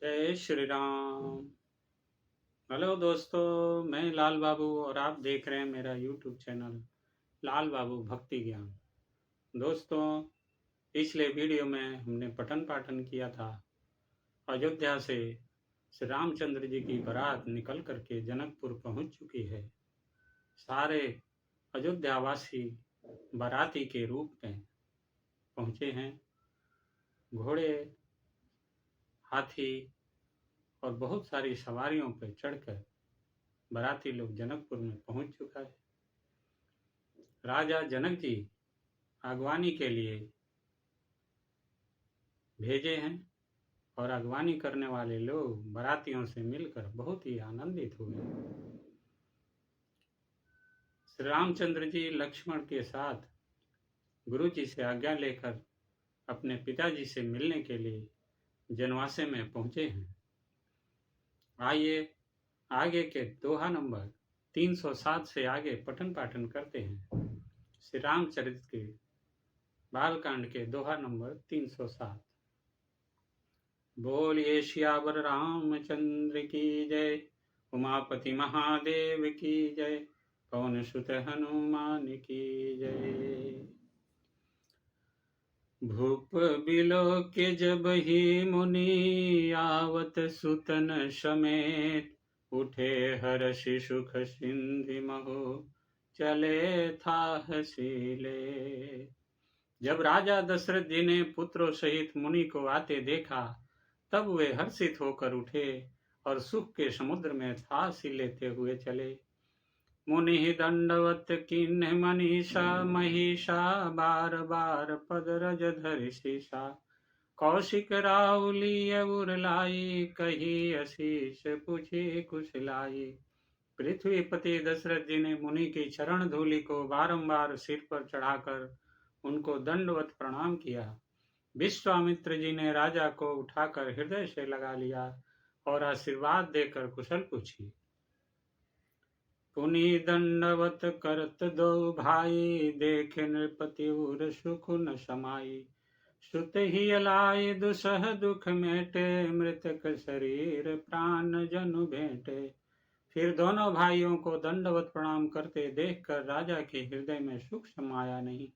जय श्री राम। हेलो दोस्तों, मैं लाल बाबू और आप देख रहे हैं मेरा यूट्यूब चैनल लाल बाबू भक्ति ज्ञान। दोस्तों, पिछले वीडियो में हमने पठन पाठन किया था। अयोध्या से श्री रामचंद्र जी की बारात निकल करके जनकपुर पहुंच चुकी है। सारे अयोध्यावासी बाराती के रूप में पहुंचे हैं। घोड़े, हाथी और बहुत सारी सवारियों पर चढ़कर बाराती लोग जनकपुर में पहुंच चुका है। राजा जनक जी अगवानी के लिए भेजे हैं और अगवानी करने वाले लोग बारातियों से मिलकर बहुत ही आनंदित हुए। श्री रामचंद्र जी लक्ष्मण के साथ गुरु जी से आज्ञा लेकर अपने पिताजी से मिलने के लिए जनवासे में पहुंचे हैं। आइए आगे के दोहा नंबर 307 से आगे पठन पाठन करते हैं। श्री रामचरित के बालकांड के दोहा नंबर 307। बोलिए श्यावर रामचंद्र की जय, उमापति महादेव की जय, पवन सुत हनुमान की जय। भूप बिलो के जब ही मुनि आवत सुतन समेत, उठे हर्षि सुख सिंधि महो चले था हसीले। जब राजा दशरथ जी ने पुत्रों सहित मुनि को आते देखा, तब वे हर्षित होकर उठे और सुख के समुद्र में फांसी लेते हुए चले। मुनि दंडवत किन्ह मनीषा, महिषा बार बार पद रज धरि शीशा। कौशिक राउली उरलाई, कही अशीष पूछी कुशलाई। पृथ्वीपति दशरथ जी ने मुनि की चरण धूलि को बारंबार सिर पर चढ़ाकर उनको दंडवत प्रणाम किया। विश्वामित्र जी ने राजा को उठाकर हृदय से लगा लिया और आशीर्वाद देकर कुशल पूछी। पुनि दंडवत करत दो भाई, देखे नृपति उर सुख न समाई। सुत ही अलाय दुसह दुख मेटे, मृतक शरीर प्राण जनु भेंटे। फिर दोनों भाइयों को दंडवत प्रणाम करते देखकर राजा के हृदय में सुख समाया नहीं।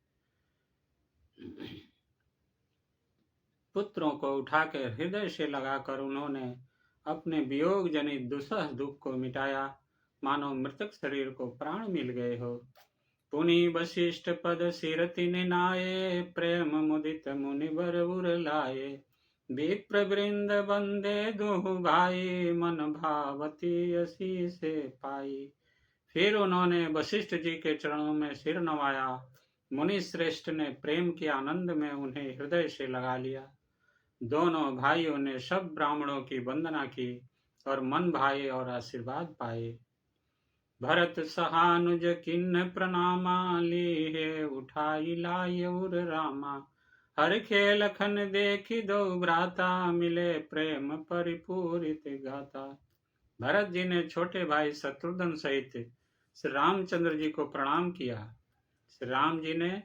पुत्रों को उठाकर हृदय से लगाकर उन्होंने अपने वियोग जनित दुसह दुख को मिटाया, मानो मृतक शरीर को प्राण मिल गए हो। पुनि वशिष्ठ पद सिर तिन नाये, प्रेम मुदित मुनि बर उर लाए। विप्र वृंद बंदे दुहु भाई, मन भावती असी से पाई। फिर उन्होंने वशिष्ठ जी के चरणों में सिर नवाया। मुनि श्रेष्ठ ने प्रेम के आनंद में उन्हें हृदय से लगा लिया। दोनों भाइयों ने सब ब्राह्मणों की वंदना की और मन भाए और आशीर्वाद पाए। भरत सहानुज किन्ह प्रणामा, लीहे उठाई लाय उर रामा। हर खेल लखन देखी दो भ्राता, मिले प्रेम परिपूरित गाता। भरत जी ने छोटे भाई शत्रुघ्न सहित श्री रामचंद्र जी को प्रणाम किया। श्री राम जी ने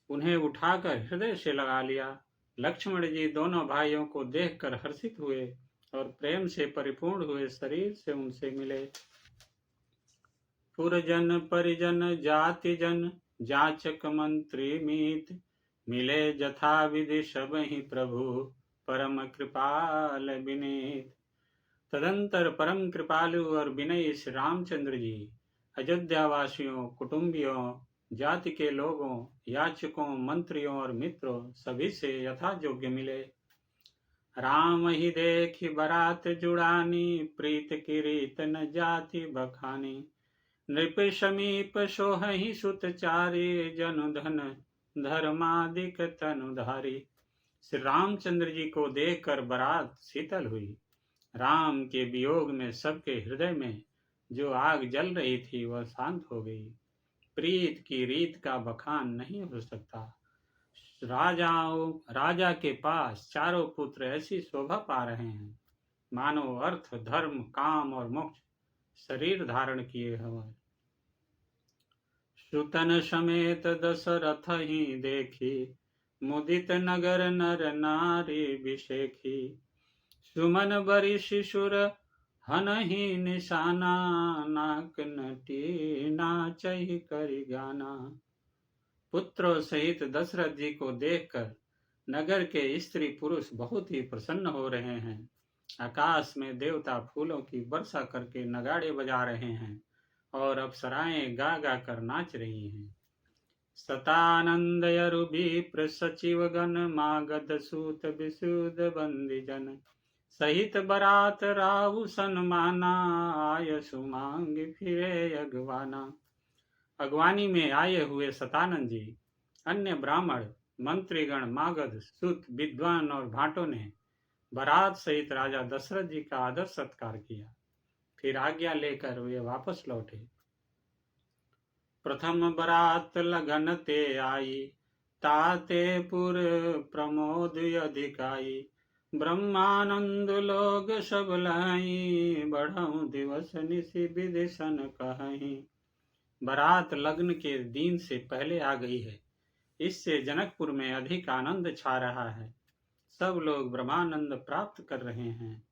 उन्हें उठाकर हृदय से लगा लिया। लक्ष्मण जी दोनों भाइयों को देखकर हर्षित हुए और प्रेम से परिपूर्ण हुए शरीर से उनसे मिले। पुरजन परिजन जाति जन, जाचक मंत्री मीत। मिले जथा विधि सब ही प्रभु, परम कृपाल विनीत। तदंतर परम कृपालु और विनयी श्री रामचंद्र जी अयोध्या वासियों, कुटुंबियों, जाति के लोगों, याचकों, मंत्रियों और मित्रों सभी से यथा योग्य मिले। राम ही देखी बरात जुड़ानी, प्रीत की रीत न जाति बखानी। नृप समीप सोहहि सुत चारी, जनु धन धर्मादिक तनुधारी। श्री रामचंद्र जी को देखकर बारात शीतल हुई। राम के वियोग में सबके हृदय में जो आग जल रही थी वह शांत हो गई। प्रीत की रीत का बखान नहीं हो सकता। राजा के पास चारों पुत्र ऐसी शोभा पा रहे हैं मानो अर्थ, धर्म, काम और मोक्ष शरीर धारण किए हुए। सुतन समेत दशरथ ही देखी, मुदित नगर नर नारी बिसेखी। सुमन बरी शिशुर हनहि निशाना, नाक नटी नाचहि करि गाना। पुत्रों सहित दशरथ जी को देखकर नगर के स्त्री पुरुष बहुत ही प्रसन्न हो रहे हैं। आकाश में देवता फूलों की वर्षा करके नगाड़े बजा रहे हैं और अप्सराएं गा गा कर नाच रही हैं। सतानंद यरु विप्र सचिव गण, मागध सूत विशुद्ध बंदी जन। सहित बरात राहु सन्माना, आय सुमांग फिरे अगवाना। अगवानी में आए हुए सतानंद जी, अन्य ब्राह्मण, मंत्रीगण, मागध, सूत, विद्वान और भाटों ने बारात सहित राजा दशरथ जी का आदर सत्कार किया। फिर आज्ञा लेकर वे वापस लौटे। प्रथम बरात लगन ते आई, ताते पुर प्रमोद अधिकाई। ब्रह्मानंद लोग सब लाई, बढ़ऊ दिवस निशि विदिशन कहीं। बारात लग्न के दिन से पहले आ गई है, इससे जनकपुर में अधिक आनंद छा रहा है। सब लोग ब्रह्मानंद प्राप्त कर रहे हैं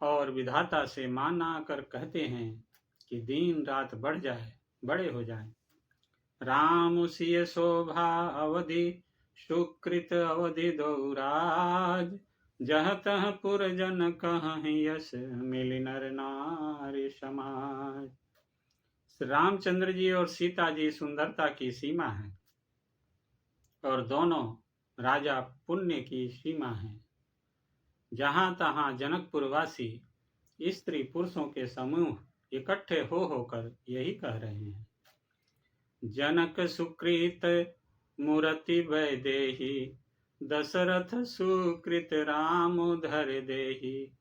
और विधाता से माना कर कहते हैं कि दिन रात बढ़ जाए, बड़े हो जाएं। राम सिय शोभा अवधि, सुकृत अवधि दौराज। जह तह पुर जन कहीं यश, मिली नर नारी समाज। रामचंद्र जी और सीता जी सुंदरता की सीमा है और दोनों राजा पुण्य की सीमा है। जहां तहां जनकपुर वासी स्त्री पुरुषों के समूह इकट्ठे हो होकर यही कह रहे हैं। जनक सुकृत मूर्ति वैदेही, दशरथ सुकृत राम धर देही।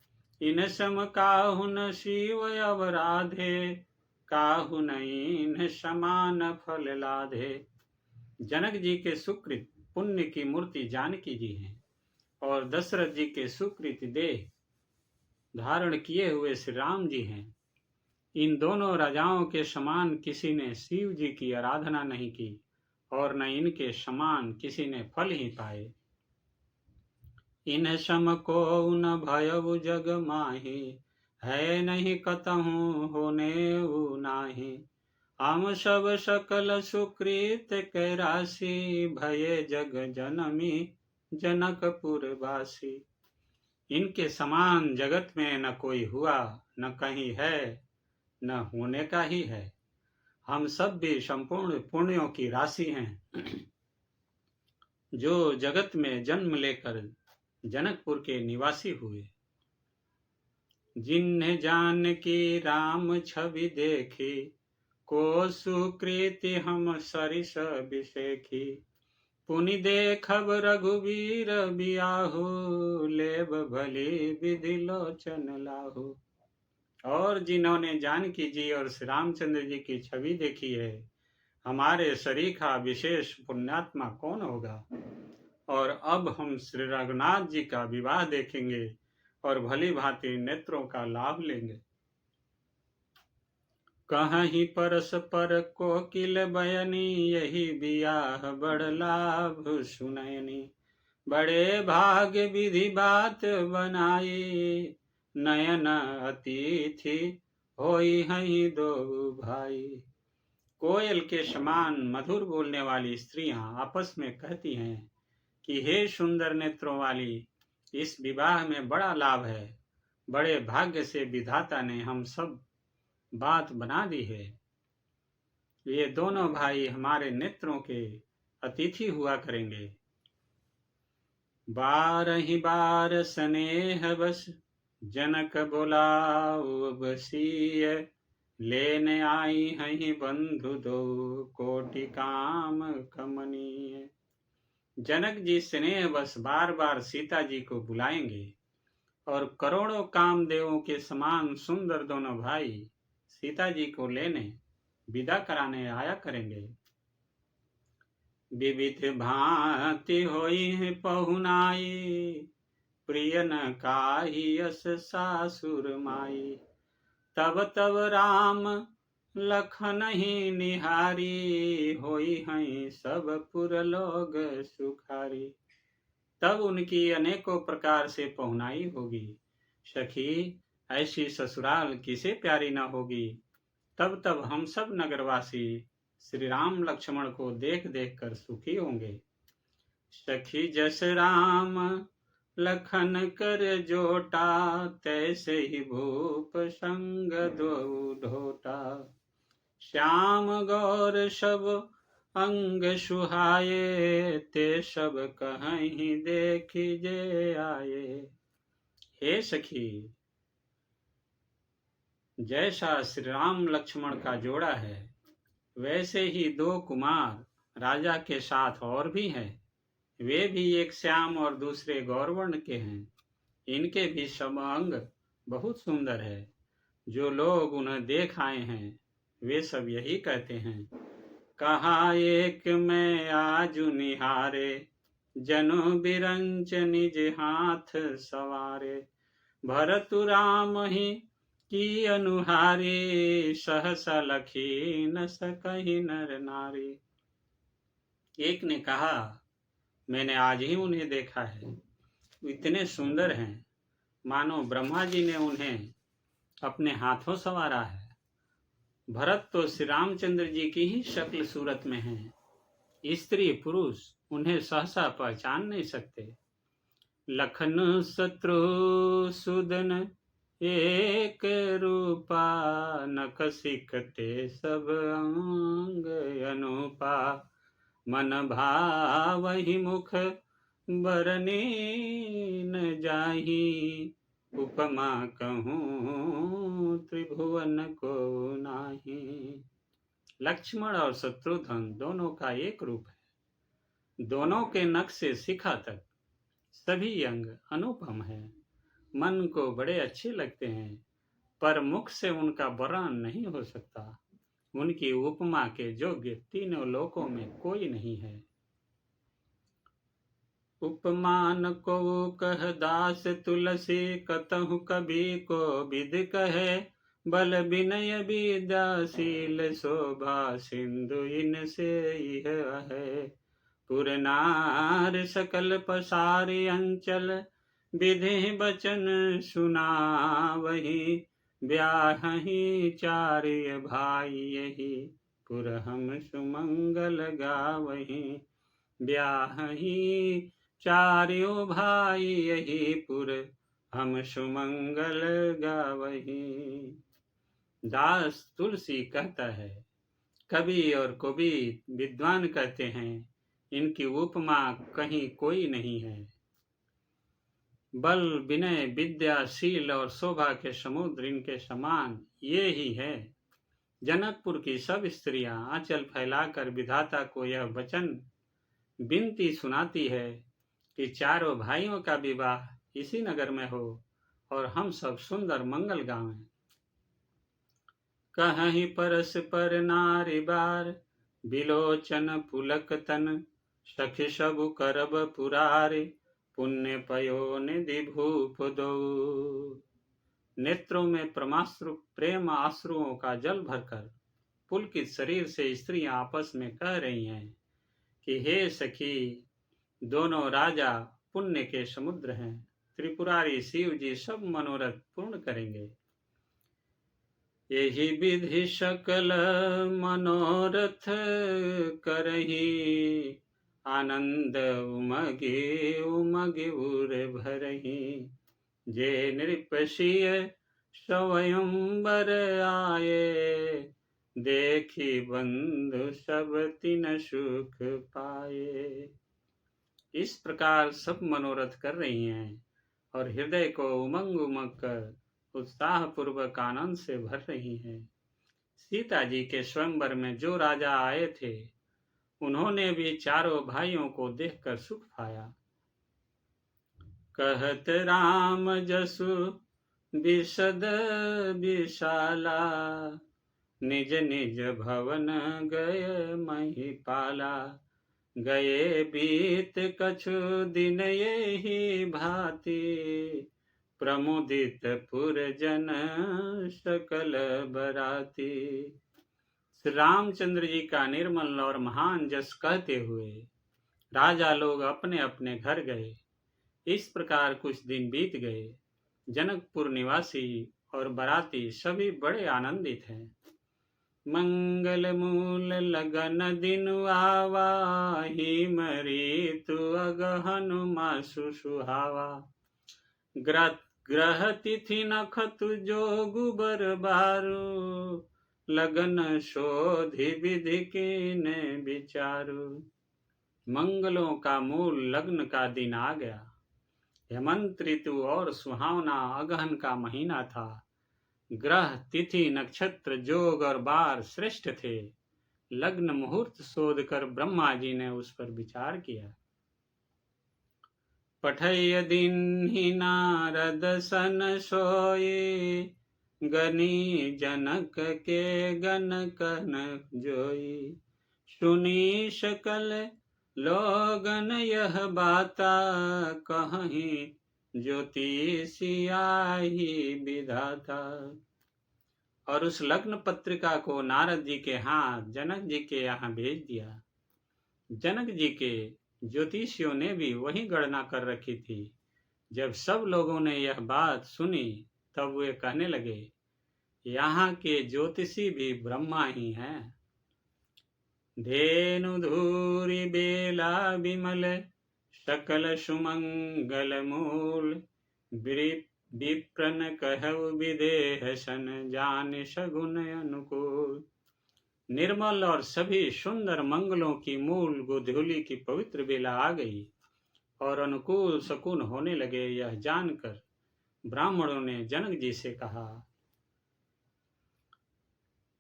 इन सम काहुन शिव अवराधे, काहुन इन समान फल लाधे। जनक जी के सुकृत पुण्य की मूर्ति जानकी जी हैं और दशरथ जी के सुकृत देह धारण किए हुए श्री राम जी हैं। इन दोनों राजाओं के समान किसी ने शिव जी की आराधना नहीं की और न इनके समान किसी ने फल ही पाए। इन सम को न भयउ जग माही, है नहीं कतहु होने नाही। हम सब सकल सुकृत के राशि, भये जग जनमी जनकपुर वासी। इनके समान जगत में न कोई हुआ, न कहीं है, न होने का ही है। हम सब भी संपूर्ण पुण्यों की राशि हैं, जो जगत में जन्म लेकर जनकपुर के निवासी हुए। जिन्हें जान की राम छवि देखी, को सुकृति हम सरिस बिसेखी। पुनि देखब रघुवीर बियाहु, लेब भली विधि लोचन लाहु। और जिन्होंने जानकी जी और श्री रामचंद्र जी की छवि देखी है, हमारे सरीखा विशेष पुण्यात्मा कौन होगा। और अब हम श्री रघुनाथ जी का विवाह देखेंगे और भली भांति नेत्रों का लाभ लेंगे। कहीं परस्पर कोकिल बयनी, यही बियाह बड़ लाभ सुनयनी। बड़े भाग विधि बात बनाई, नयन अतिथि होई हई दो भाई। कोयल के समान मधुर बोलने वाली स्त्रियां आपस में कहती हैं कि हे सुंदर नेत्रों वाली, इस विवाह में बड़ा लाभ है। बड़े भाग्य से विधाता ने हम सब बात बना दी है। ये दोनों भाई हमारे नेत्रों के अतिथि हुआ करेंगे। बारहि बार स्नेह बस, जनक बोलाऊ बसीय। लेने आई हई बंधु दो, कोटि काम कमनीय। जनक जी स्नेह बस बार बार सीता जी को बुलाएंगे और करोड़ों कामदेवों के समान सुंदर दोनों भाई सीता जी को लेने विदा कराने आया करेंगे। विविध भांति होई पहुनाई, प्रिय न काही यस सासुर माई। तब तब राम लखन ही निहारी, होई हई सब पुर लोग सुखारी। तब उनकी अनेकों प्रकार से पहुनाई होगी सखी, ऐसी ससुराल किसे प्यारी न होगी। तब तब हम सब नगरवासी श्री राम लक्ष्मण को देख देख कर सुखी होंगे। सखी, जस राम लखन कर जोटा, तैसे ही भूप संग दो ढोटा। श्याम गौर सब अंग सुहाए, ते सब कहीं देखी जे आए। हे सखी, जैसा श्री राम लक्ष्मण का जोड़ा है, वैसे ही दो कुमार राजा के साथ और भी हैं। वे भी एक श्याम और दूसरे गौरवर्ण के हैं। इनके भी सब अंग बहुत सुंदर है। जो लोग उन्हें देख आए हैं, वे सब यही कहते हैं, कहा एक में आजु निहारे, जनु बिरंच निज हाथ सवारे। भरतु राम ही की अनुहारी, सहसा लखी न सकहि नर नारी। एक ने कहा, मैंने आज ही उन्हें देखा है। इतने सुंदर हैं, मानो ब्रह्मा जी ने उन्हें अपने हाथों संवारा है। भरत तो श्री रामचंद्र जी की ही शक्ल सूरत में हैं। स्त्री पुरुष उन्हें सहसा पहचान नहीं सकते। लखन शत्रुसूदन एक रूपा, नख सिकते सब अंग अनुपा। मन भावहि मुख बरनी न जाहि, उपमा कहूँ त्रिभुवन को नाही। लक्ष्मण और शत्रुघ्न दोनों का एक रूप है। दोनों के नख से शिखा तक सभी अंग अनुपम है। मन को बड़े अच्छे लगते हैं, पर मुख से उनका वर्णन नहीं हो सकता। उनकी उपमा के योग्य तीनों लोकों में कोई नहीं है। उपमान को कह दास तुलसी, कतहु कभी को विद कहे। बल विनय विद्याशील शोभा, सिंधु इनसे यह है। पुरनार सकल पसारी अंचल, विधि बचन सुनावहि। ब्याहि चार्य भाई यही, पुर हम सुमंगल गावहि। ब्याहि चार्यो भाई यही, पुर हम सुमंगल गावहि। दास तुलसी कहता है, कवि और कवि विद्वान कहते हैं, इनकी उपमा कहीं कोई नहीं है। बल विनय विद्याशील और शोभा के समुद्र इनके समान ये ही है। जनकपुर की सब स्त्रियां आंचल फैलाकर विधाता को यह वचन विनती सुनाती है कि चारों भाइयों का विवाह इसी नगर में हो और हम सब सुंदर मंगल गावें। कहीं परस पर नारी बार, बिलोचन पुलक तन। सखी सबु करब पुरारे, पुण्य पयो निधि भूप दो। नेत्रों में प्रेम आश्रुओं का जल भरकर पुलकित शरीर से स्त्रियां आपस में कह रही हैं कि हे सखी, दोनों राजा पुण्य के समुद्र हैं। त्रिपुरारी शिव जी सब मनोरथ पूर्ण करेंगे। यही विधि सकल मनोरथ करही, आनंद उमगे उमगे उर भरही। जे नृपसिय स्वयंवर आए, देखी बंधु सब तिन सुख पाए। इस प्रकार सब मनोरथ कर रही हैं और हृदय को उमंग उमंग कर उत्साह पूर्वक आनंद से भर रही हैं। सीता जी के स्वयंवर में जो राजा आए थे, उन्होंने भी चारों भाइयों को देखकर सुख पाया। कहत राम जसु विशद विशाला, निज निज भवन गए महिपाला। गए बीत कछु दिन यही भांति, प्रमुदित पुरजन सकल बराती। श्री रामचंद्र जी का निर्मल और महान जस कहते हुए राजा लोग अपने अपने घर गए। इस प्रकार कुछ दिन बीत गए। जनकपुर निवासी और बाराती सभी बड़े आनंदित हैं। मंगल मूल लगन दिन आवा, हिम ऋतु अगहन मासु सुहावा। ग्रह तिथि नखतु जोगु बर बारू, लगन शोधि विधि कीने विचारू। मंगलों का मूल लग्न का दिन आ गया। हेमंत ऋतु और सुहावना अगहन का महीना था। ग्रह तिथि नक्षत्र जोग और बार श्रेष्ठ थे। लग्न मुहूर्त शोध कर ब्रह्मा जी ने उस पर विचार किया। पठय दिन ही नारद सन सोई, गनी जनक के गन कन जोई। सुनी सकल लोगन यह बाता, कहीं ज्योतिषियाही विधाता। और उस लग्न पत्रिका को नारद जी के हाथ जनक जी के यहाँ भेज दिया। जनक जी के ज्योतिषियों ने भी वही गणना कर रखी थी। जब सब लोगों ने यह बात सुनी तब वे कहने लगे, यहाँ के ज्योतिषी भी ब्रह्मा ही हैं। धेनु धूरी बेला विमल, सकल सुमंगल मूल। विप्रन कहु विदेह सन, जान सगुन अनुकूल। निर्मल और सभी सुंदर मंगलों की मूल गोधूली की पवित्र बेला आ गई और अनुकूल शकुन होने लगे। यह जानकर ब्राह्मणों ने जनक जी से कहा,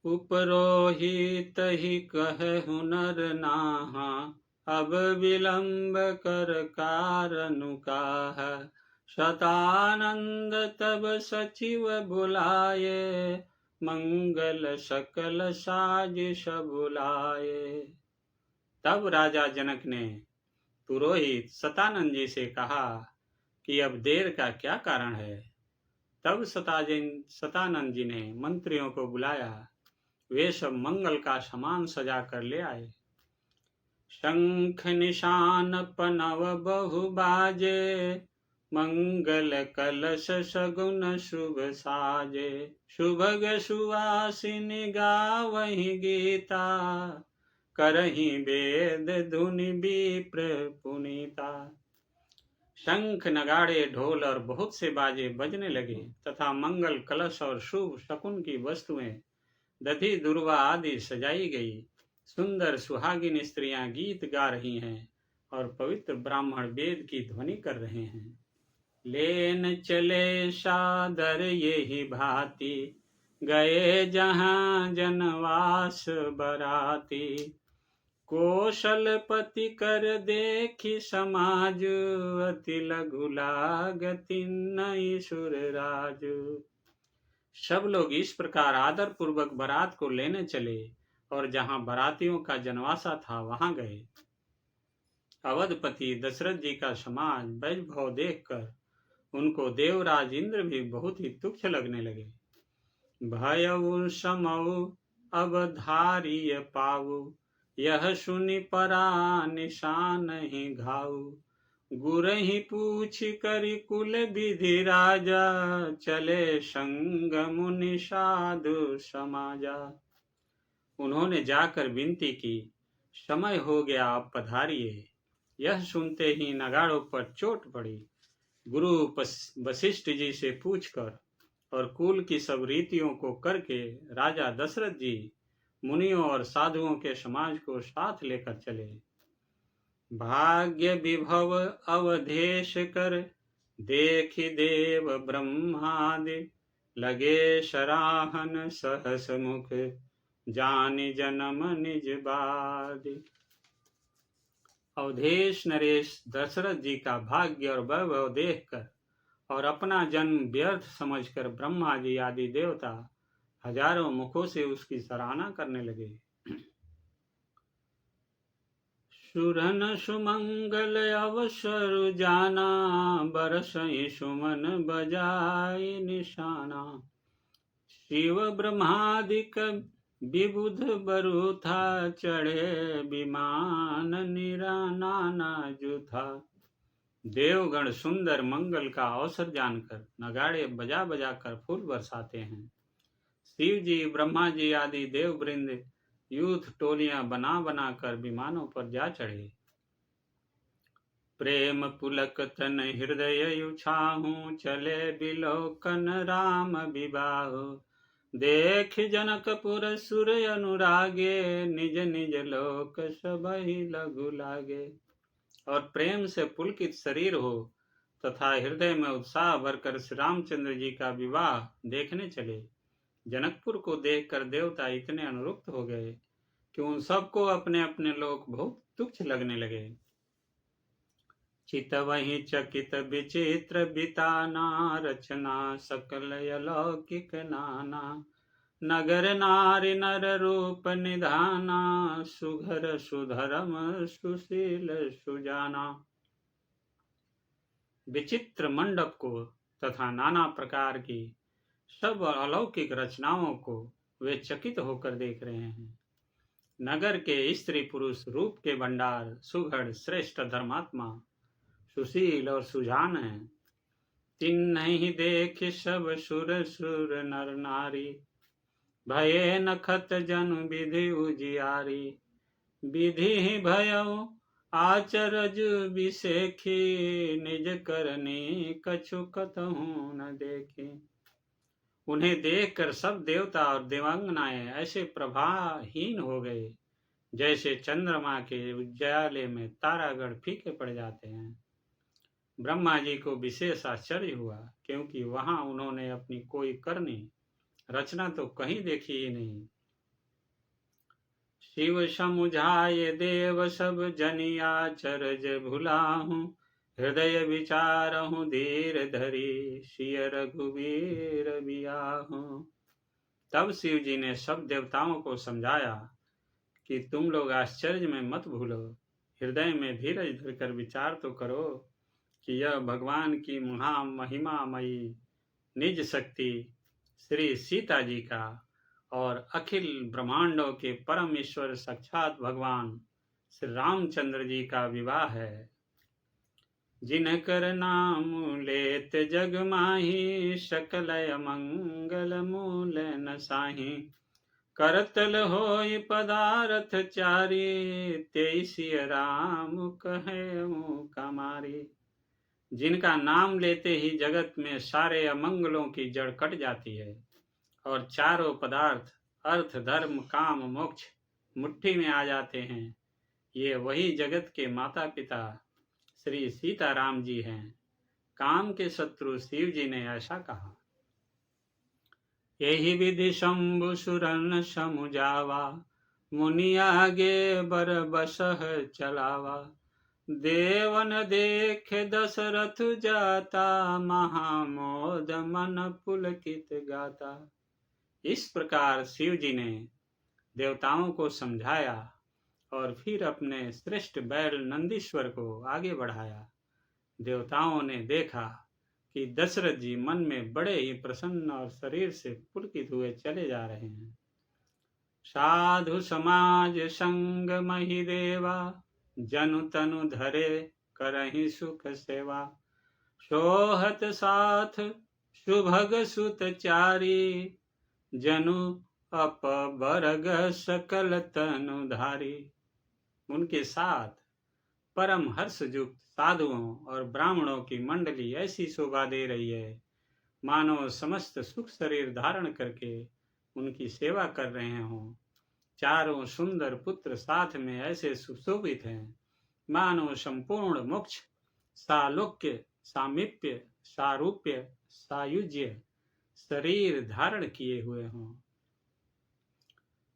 उपरोहित ही कहु नर नाहा, अब विलंब कर कारनु काहा। शतानंद तब सचिव बुलाए, मंगल सकल साजिश बुलाए। तब राजा जनक ने पुरोहित शतानंद जी से कहा कि अब देर का क्या कारण है। तब शतानंद जी ने मंत्रियों को बुलाया। वे सब मंगल का सामान सजा कर ले आए। शंख निशान पनव बहु बाजे, मंगल कलश सगुन शुभ साजे। शुभग सुवासिनी गावहि गीता, करहि वेद धुनि विप्र पुनीता। शंख नगाड़े ढोल और बहुत से बाजे बजने लगे तथा मंगल कलश और शुभ शकुन की वस्तुएं दधि दुर्वा आदि सजाई गई। सुंदर सुहागिन स्त्रियां गीत गा रही हैं और पवित्र ब्राह्मण वेद की ध्वनि कर रहे हैं। लेन चले सादर यही भांति, गए जहां जनवास बराती। कौशलपति कर देखी समाज, अति लघु लागति नई सुरराज। सब लोग इस प्रकार आदर पूर्वक बारात को लेने चले और जहां बारातियों का जनवासा था वहां गए। अवधपति दशरथ जी का समाज वैभव देखकर उनको देवराज इंद्र भी बहुत ही तुच्छ लगने लगे। भयउ समऊ अवधारिय पाऊ, यह सुनि परा निशान ही घाऊ। गुरहि पूछ करि कुल विधि राजा, चले संग मुनि साधु समाजा। उन्होंने जाकर विनती की, समय हो गया अब पधारिए। यह सुनते ही नगाड़ों पर चोट पड़ी। गुरु वशिष्ठ जी से पूछकर और कुल की सब रीतियों को करके राजा दशरथ जी मुनियों और साधुओं के समाज को साथ लेकर चले। भाग्य विभव अवधेश कर, देखि देव ब्रह्मादि। लगे सराहन सहस मुख, जानि जन्म निज बादि। अवधेश नरेश दशरथ जी का भाग्य और वैभव देखकर और अपना जन्म व्यर्थ समझकर ब्रह्मा जी आदि देवता हजारों मुखों से उसकी सराहना करने लगे। सुरन सुमंगल अवसर जाना, बरसई सुमन बजाई निशाना। शिव ब्रह्मादिक विबुध बरुथा, चढ़े विमान निरा नाना जुथा। देवगण सुंदर मंगल का अवसर जानकर नगाड़े बजा बजा कर फूल बरसाते हैं। शिव जी, ब्रह्मा जी आदि देववृंद यूथ टोलियां बना बना कर विमानों पर जा चढ़े। प्रेम पुलक तन हृदय उछाहू, चले बिलोकन राम विवाह। देख जनकपुर सुर अनुरागे, निज निज लोक सबहि लघु लागे। और प्रेम से पुलकित शरीर हो तथा हृदय में उत्साह भरकर श्री रामचंद्र जी का विवाह देखने चले। जनकपुर को देखकर देवता इतने अनुरुक्त हो गए कि उन सबको अपने अपने लोक बहुत तुच्छ लगने लगे। चितवहि चकित विचित्र बिताना, रचना सकल अलौकिक नाना। नगर नारी नर रूप निधाना, सुघर सुधरम सुशील सुजाना। विचित्र मंडप को तथा नाना प्रकार की सब अलौकिक रचनाओं को वे चकित होकर देख रहे हैं। नगर के स्त्री पुरुष रूप के भंडार, सुघड़ श्रेष्ठ धर्मात्मा, सुशील और सुजान है। तिन्हि देख सब सुर सुर नर नारी, भये नखत जन विधि उजियारी। विधि ही भयउ आचरज विसेखी, निज करनी कछु कतहु न देखी। उन्हें देखकर सब देवता और देवांगनाएं ऐसे प्रभाहीन हो गए जैसे चंद्रमा के उज्याले में तारागण फीके पड़ जाते हैं। ब्रह्मा जी को विशेष आश्चर्य हुआ, क्योंकि वहां उन्होंने अपनी कोई करनी रचना तो कहीं देखी ही नहीं। शिव समुझाए देव सब जनिया, चरज भुलाहूं हृदय विचारहूं धीर धरी, सिय रघुवीर बियाहूं। तब शिव जी ने सब देवताओं को समझाया कि तुम लोग आश्चर्य में मत भूलो, हृदय में धीरज धरकर विचार तो करो कि यह भगवान की महामहिमामयी निज शक्ति श्री सीता जी का और अखिल ब्रह्मांडों के परम ईश्वर साक्षात भगवान श्री रामचंद्र जी का विवाह है। जिनकर नाम लेत जग माही, सकल मंगल मूल न साही। करतल होय पदारथ चारी, तेईसी राम कहे कमारी। जिनका नाम लेते ही जगत में सारे अमंगलों की जड़ कट जाती है और चारों पदार्थ अर्थ धर्म काम मोक्ष मुट्ठी में आ जाते हैं, ये वही जगत के माता पिता श्री सीताराम जी हैं। काम के शत्रु शिव जी ने ऐसा कहा। यही विधि शंभु सुरन समुझावा, मुनि आगे बर बसह चलावा। देवन देख दशरथ जाता, महामोद मन पुलकित गाता। इस प्रकार शिव जी ने देवताओं को समझाया और फिर अपने श्रेष्ठ बैल नंदीश्वर को आगे बढ़ाया। देवताओं ने देखा कि दशरथ जी मन में बड़े ही प्रसन्न और शरीर से पुलकित हुए चले जा रहे हैं। साधु समाज संग मही देवा, जनु तनु धरे करहि सुख सेवा। सोहत साथ सुभग सुत चारी, जनु अपबरग सकल तनु धारी। उनके साथ परम हर्षयुक्त साधुओं और ब्राह्मणों की मंडली ऐसी शोभा दे रही है मानो समस्त सुख शरीर धारण करके उनकी सेवा कर रहे हों। चारों सुंदर पुत्र साथ में ऐसे सुशोभित हैं मानो संपूर्ण मोक्ष, सालोक्य, सामीप्य, सारूप्य, सायुज्य शरीर धारण किए हुए हों।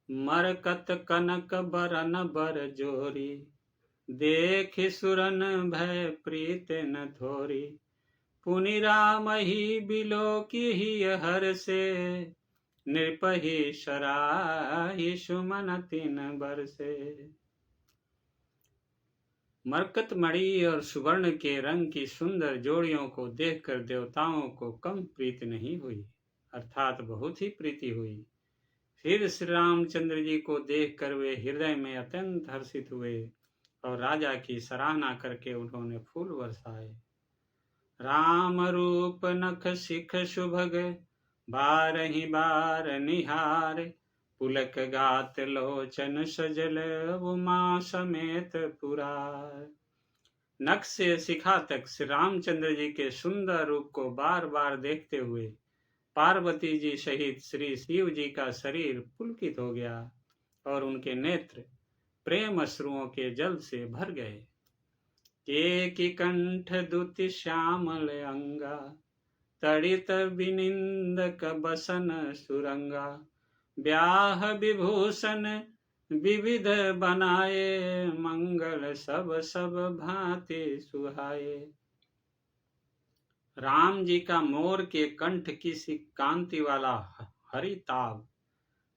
मरकत कनक बरन बर जोरी, देख सुरन भय प्रीत न थोरी। पुनि राम ही बिलो की ही हर से, नृपहि सराहि सुमन तीन बरसे। मरकत मणि और सुवर्ण के रंग की सुंदर जोड़ियों को देखकर देवताओं को कम प्रीति नहीं हुई, अर्थात बहुत ही प्रीति हुई। फिर श्री रामचंद्र जी को देखकर वे हृदय में अत्यंत हर्षित हुए और राजा की सराहना करके उन्होंने फूल बरसाए। राम रूप नख सिख सुभग, बारहि बार निहार, पुलक गात लोचन सजल, उमा समेत पुरार। नख से शिखा तक श्री रामचंद्र जी के सुंदर रूप को बार बार देखते हुए पार्वती जी सहित श्री शिव जी का शरीर पुलकित हो गया और उनके नेत्र प्रेम अश्रुओं के जल से भर गए। केकि कंठ दुति श्यामल अंगा, तड़ित विनिंदक बसन सुरंगा, ब्याह विभूषण विविध बनाए, मंगल सब सब भांति सुहाए। राम जी का मोर के कंठ की सी कांति वाला हरिताभ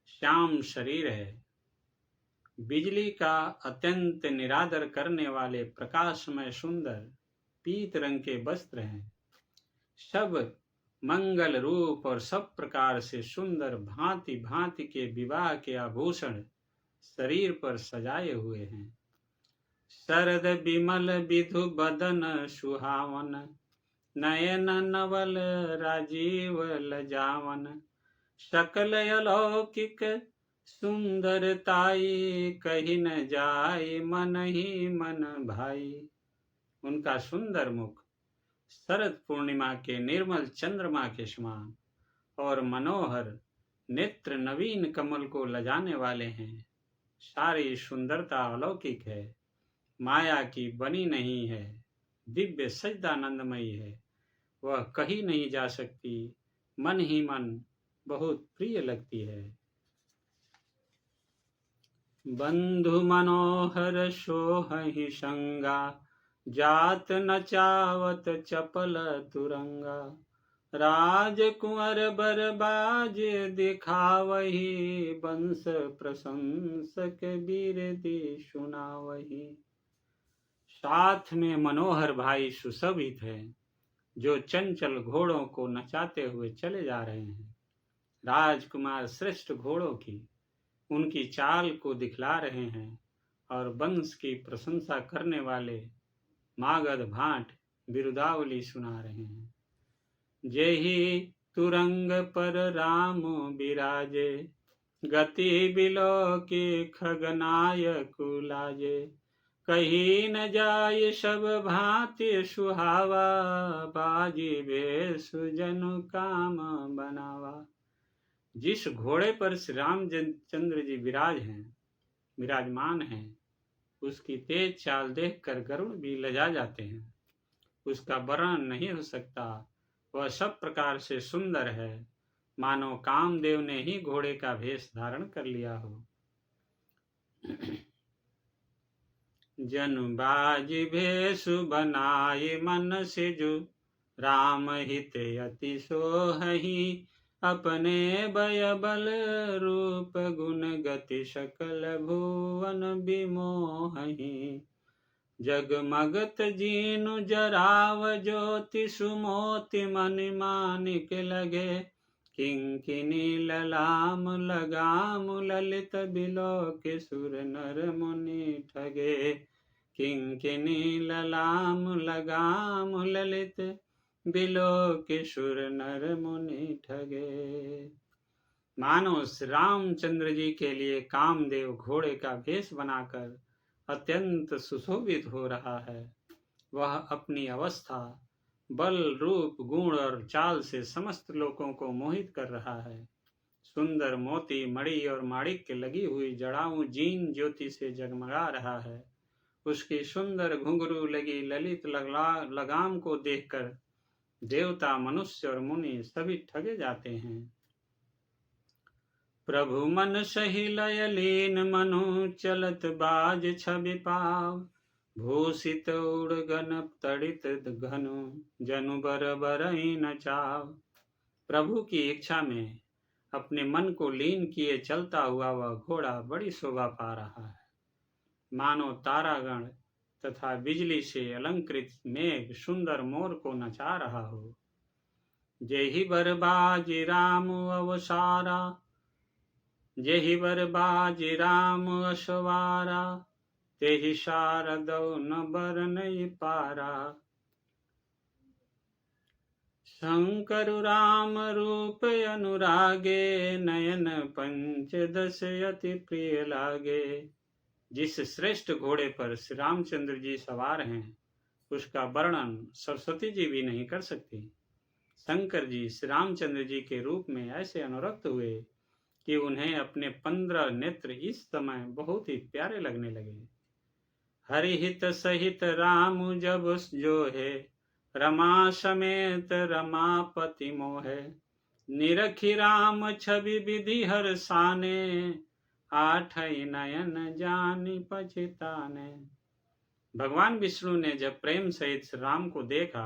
श्याम शरीर है। बिजली का अत्यंत निरादर करने वाले प्रकाशमय सुंदर पीत रंग के वस्त्र हैं। सब मंगल रूप और सब प्रकार से सुंदर भांति भांति के विवाह के आभूषण शरीर पर सजाए हुए हैं। शरद विमल विधु बदन सुहावन, नयन नवल राजीव लजावन, सकल अलौकिक सुंदरताई, कही न जाय मन ही मन भाई। उनका सुंदर मुख शरद पूर्णिमा के निर्मल चंद्रमा के समान और मनोहर नेत्र नवीन कमल को लजाने वाले हैं। सारी सुंदरता अलौकिक है, माया की बनी नहीं है, दिव्य सच्चिदानंदमयी है, वह कही नहीं जा सकती, मन ही मन बहुत प्रिय लगती है। बंधु मनोहर सोहहि संगा, जात नचावत चपल तुरंगा, राजकुंवर बरबाज दिखावही, वंश प्रशंसक वीरति सुनावही। साथ में मनोहर भाई सुशोभित है, जो चंचल घोड़ों को नचाते हुए चले जा रहे हैं। राजकुमार श्रेष्ठ घोड़ों की उनकी चाल को दिखला रहे हैं और वंश की प्रशंसा करने वाले मागध भाट बिरुदावली सुना रहे हैं। जेहि तुरंग पर राम बिराजे, गति बिलो के खगनायक लाजे, कही न जाय सब भांति सुहावा, बाजी भेषु जनु काम बनावा। जिस घोड़े पर श्री रामचंद्र जी विराजमान हैं, उसकी तेज चाल देखकर गरुड़ भी लजा जाते हैं। उसका वर्णन नहीं हो सकता, वह सब प्रकार से सुंदर है, मानो कामदेव ने ही घोड़े का भेष धारण कर लिया हो। जनु बाजी भेषु बनाए मन से जो, राम हित अति सोहहि, अपने बय बल रूप गुण गति सकल भुवन विमोहहि। जगमगत जीनु जराव ज्योति, सुमोति मनि मानिक लगे, किंकिनी ललाम लगाम ललित, बिलोक सुर नर मुनि ठगे। किंकिनी ललाम लगाम ललित, बिलोक सुर नर मुनि ठगे। मानो श्री रामचंद्र जी के लिए कामदेव घोड़े का भेष बनाकर अत्यंत सुशोभित हो रहा है। वह अपनी अवस्था, बल, रूप, गुण और चाल से समस्त लोगों को मोहित कर रहा है। सुंदर मोती, मणि और माणिक्य लगी हुई जड़ाऊ जीन ज्योति से जगमगा रहा है। उसकी सुंदर घुंघरू लगी ललित लगाम को देखकर देवता, मनुष्य और मुनि सभी ठगे जाते हैं। प्रभु मन सही लय लीन मनु, चलत बाज छवि पाव, भूषित उड़गन तड़ित घनु, जनु बर बरहि न चाव। प्रभु की इच्छा में अपने मन को लीन किए चलता हुआ वह घोड़ा बड़ी शोभा पा रहा है, मानो तारागण तथा बिजली से अलंकृत मेघ सुंदर मोर को नचा रहा हो। जेहि बर बाजी राम अवसारा, जेहि बर बाजी राम असवारा, तेहि शारदौ न बरनइ पारा। शंकर राम रूप अनुरागे, नयन पंचदश अति प्रिय लागे। जिस श्रेष्ठ घोड़े पर श्री रामचंद्र जी सवार हैं, उसका वर्णन सरस्वती जी भी नहीं कर सकती। शंकर जी श्री रामचंद्र जी के रूप में ऐसे अनुरक्त हुए कि उन्हें अपने 15 नेत्र इस समय बहुत ही प्यारे लगने लगे। हरिहित सहित राम जब जो है, रमा समेत रमापति मोहे। निरखी राम छवि विधि हर साने, आठई नयन जानि पछताने। भगवान विष्णु ने जब प्रेम सहित श्री राम को देखा,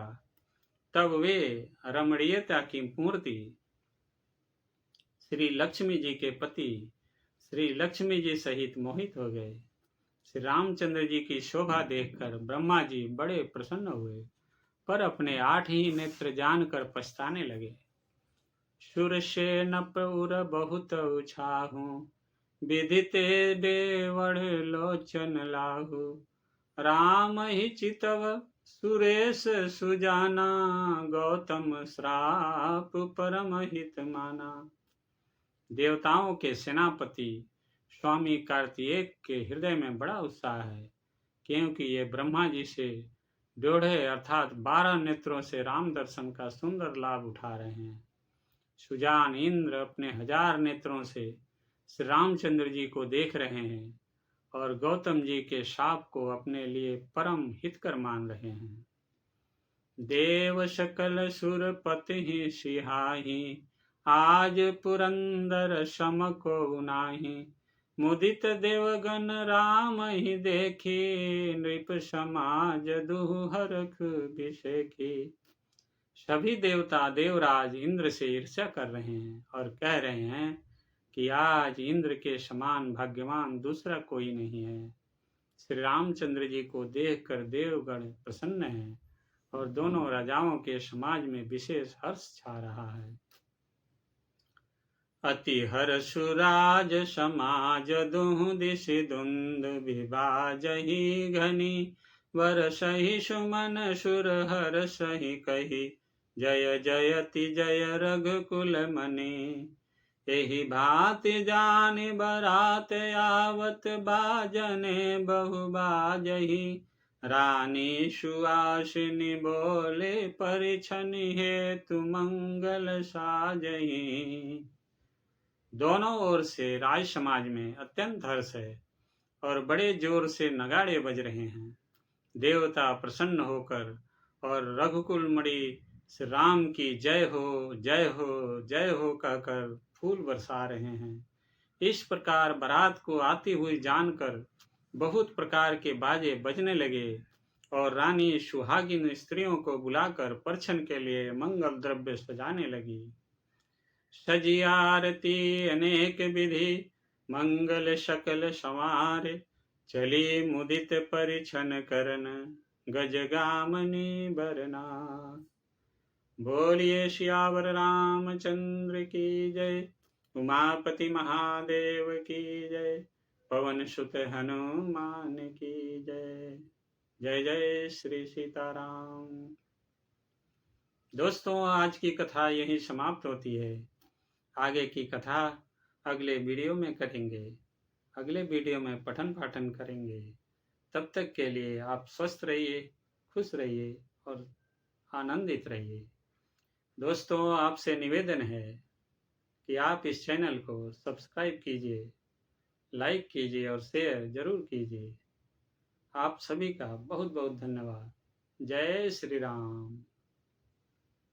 तब वे रमणीयता की मूर्ति श्री लक्ष्मी जी के पति श्री लक्ष्मी जी सहित मोहित हो गए। श्री रामचंद्र जी की शोभा देखकर ब्रह्मा जी बड़े प्रसन्न हुए, पर अपने 8 ही नेत्र जानकर पछताने लगे। सुरसेन प्रउर बहुत उछाहु, विदिते देवड़ लोचन लाहु। राम ही चितव सुरेश सुजाना, गौतम श्राप परम हित माना। देवताओं के सेनापति स्वामी कार्तिकेय के हृदय में बड़ा उत्साह है, क्योंकि ये ब्रह्मा जी से 1.5 अर्थात 12 नेत्रों से राम दर्शन का सुंदर लाभ उठा रहे हैं। सुजान इंद्र अपने 1000 नेत्रों से श्री रामचंद्र जी को देख रहे हैं और गौतम जी के शाप को अपने लिए परम हितकर मान रहे हैं। देव सकल सुरपति ही सिहाही, आज पुरंदर सम को नाही। मुदित देवगण राम ही देखी, नृप समाज दुहु हरख बिसेखी। सभी देवता देवराज इंद्र से ईर्ष्या कर रहे हैं और कह रहे हैं कि आज इंद्र के समान भाग्यवान दूसरा कोई नहीं है। श्री रामचंद्र जी को देखकर देवगण प्रसन्न हैं और दोनों राजाओं के समाज में विशेष हर्ष छा रहा है। अति हर्षुराज समाज दुहु दिश धुंध, विभाजहि घनी वरसहि सुमन सुर हर्षहि कही। जय जयति जय रघुकुल मनि, एहि भांति जानि बरात आवत। बाजने बहु बाजहि, रानी सुहासिनी बोले परिछनि हेतु मंगल साजहि। दोनों ओर से राज समाज में अत्यंत हर्ष है और बड़े जोर से नगाड़े बज रहे हैं। देवता प्रसन्न होकर और रघुकुल मणि श्री राम की जय हो जय हो जय हो कहकर फूल बरसा रहे हैं। इस प्रकार बारात को आती हुई जानकर बहुत प्रकार के बाजे बजने लगे और रानी सुहागिन स्त्रियों को बुलाकर परछन के लिए मंगल द्रव्य सजाने लगी। सजी आरती अनेक विधि, मंगल सकल संवार। चली मुदित परिछन करन, गजगामनी बरना। बोलिए सियावर रामचंद्र की जय, उमापति महादेव की जय, पवन सुत हनुमान की जय। जय जय श्री सीताराम। दोस्तों, आज की कथा यहीं समाप्त होती है। आगे की कथा अगले वीडियो में करेंगे। अगले वीडियो में पठन पाठन करेंगे। तब तक के लिए आप स्वस्थ रहिए, खुश रहिए और आनंदित रहिए। दोस्तों, आपसे निवेदन है कि आप इस चैनल को सब्सक्राइब कीजिए, लाइक कीजिए और शेयर जरूर कीजिए। आप सभी का बहुत बहुत धन्यवाद। जय श्री राम।